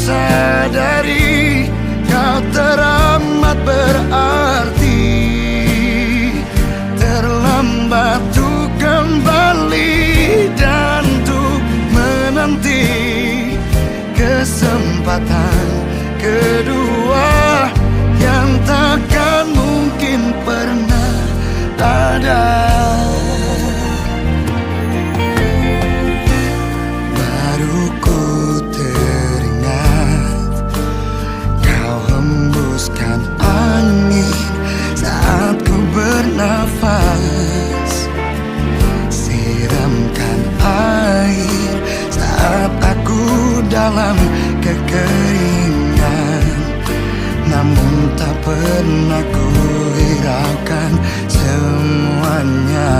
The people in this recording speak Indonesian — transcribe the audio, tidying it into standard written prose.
sadari kau teramat berarti. Terlambat untuk kembali dan untuk menanti kesempatan kedua yang takkan mungkin pernah ada. Baru ku teringat kau hembuskan angin saat ku bernafas, siramkan air saat aku dalam kekeringan. Namun tak pernah ku hiraukan semuanya.